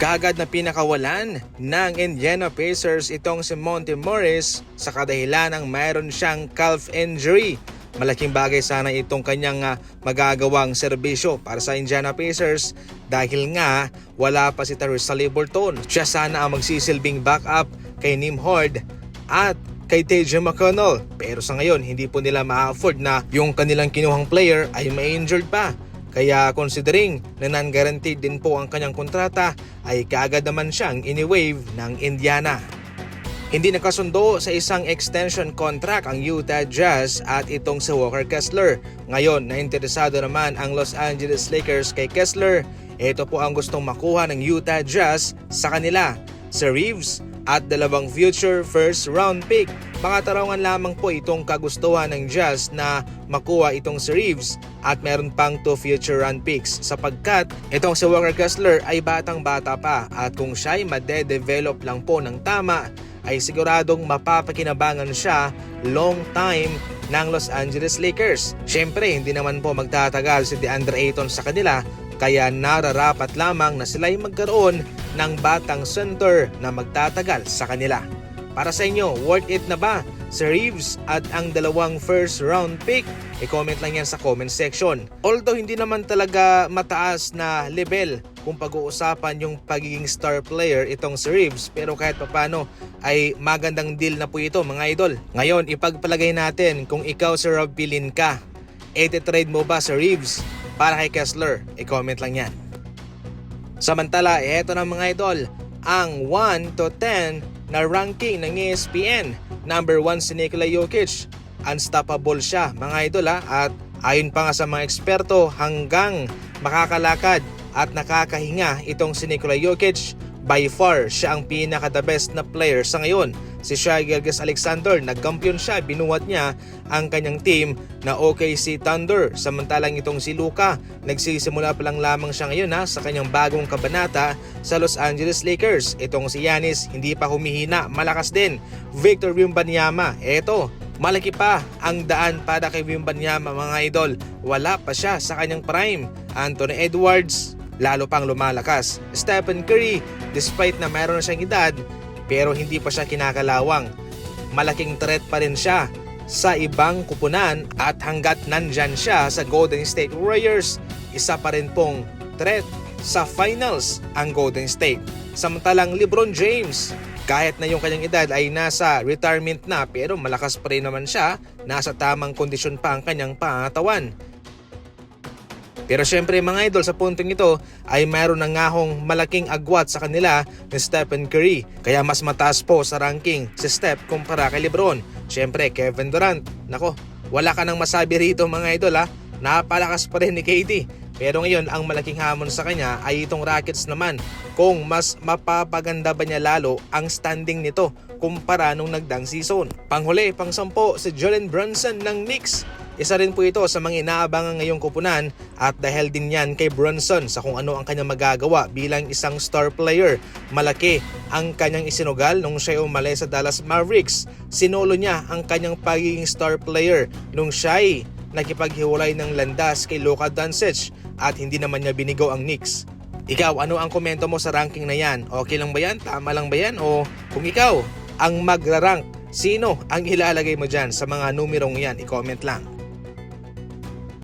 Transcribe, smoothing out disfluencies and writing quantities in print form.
Kaagad na pinakawalan ng Indiana Pacers itong si Monte Morris sa kadahilan ng mayroon siyang calf injury. Malaking bagay sana itong kanyang magagawang serbisyo para sa Indiana Pacers dahil nga wala pa si Tyrese Haliburton. Siya sana ang magsisilbing backup kay Nembhard at kay TJ McConnell. Pero sa ngayon hindi po nila ma-afford na yung kanilang kinuhang player ay ma-injured pa. Kaya considering na non-guaranteed din po ang kanyang kontrata ay kaagad naman siyang ini-waive ng Indiana. Hindi nakasundo sa isang extension contract ang Utah Jazz at itong si Walker Kessler. Ngayon na interesado naman ang Los Angeles Lakers kay Kessler. Ito po ang gustong makuha ng Utah Jazz sa kanila, si Reeves at 2 future first round pick. Mga tarangan lamang po itong kagustuhan ng Jazz na makuha itong si Reeves at meron pang 2 future round picks sapagkat itong si Walker Kessler ay batang-bata pa at kung siya ay made-develop lang po ng tama ay siguradong mapapakinabangan siya long time ng Los Angeles Lakers. Siyempre hindi naman po magtatagal si DeAndre Ayton sa kanila kaya nararapat lamang na sila ay magkaroon ng batang center na magtatagal sa kanila. Para sa inyo, worth it na ba si Reeves at ang 2 first round pick? I-comment lang yan sa comment section. Although hindi naman talaga mataas na level kung pag-uusapan yung pagiging star player itong si Reeves, pero kahit papano ay magandang deal na po ito mga idol. Ngayon ipagpalagay natin kung ikaw si Rob Pelinka, iti-trade mo ba si Reeves para kay Kessler? I-comment lang yan. Samantala, eto na mga idol, ang 1 to 10 na ranking ng ESPN. Number 1 si Nikola Jokic. Unstoppable siya mga idol at ayon pa nga sa mga eksperto hanggang makakalakad at nakakahinga itong si Nikola Jokic. By far siya ang pinaka-the best na player sa ngayon. Si Shai Gilgeous-Alexander, nagkampiyon siya, binuhat niya ang kanyang team na OKC Thunder. Samantalang itong si Luka, nagsisimula pa lang lamang siya ngayon sa kanyang bagong kabanata sa Los Angeles Lakers. Itong si Giannis, hindi pa humihina, malakas din. Victor Wembanyama, eto, malaki pa ang daan para kay Wembanyama mga idol. Wala pa siya sa kanyang prime. Anthony Edwards, lalo pang lumalakas. Stephen Curry, despite na mayroon na siyang edad, pero hindi pa siya kinakalawang. Malaking threat pa rin siya sa ibang kupunan at hanggat nandyan siya sa Golden State Warriors, isa pa rin pong threat sa finals ang Golden State. Samantalang LeBron James, kahit na yung kanyang edad ay nasa retirement na pero malakas pa rin naman siya, nasa tamang kondisyon pa ang kanyang pangatawan. Pero syempre mga idol, sa puntong ito ay mayroon na ngahong malaking agwat sa kanila ni Stephen Curry. Kaya mas mataas po sa ranking si Steph kumpara kay LeBron. Syempre Kevin Durant, nako, wala ka nang masabi rito mga idol napalakas pa rin ni KD. Pero ngayon ang malaking hamon sa kanya ay itong Rockets naman. Kung mas mapapaganda ba niya lalo ang standing nito kumpara nung nagdang season. Panghuli, pang-10 si Jalen Brunson ng Knicks. Isa rin po ito sa mga inaabangan ngayong kupunan at dahil din yan kay Brunson sa kung ano ang kanyang magagawa bilang isang star player. Malaki ang kanyang isinugal nung siya umalis sa Dallas Mavericks. Sinolo niya ang kanyang pagiging star player nung siya ay nakipaghiwalay ng landas kay Luka Doncic at hindi naman niya binigo ang Knicks. Ikaw, ano ang komento mo sa ranking na yan? Okay lang ba yan? Tama lang ba yan? O kung ikaw ang magra-rank, sino ang ilalagay mo dyan sa mga numerong yan? I-comment lang.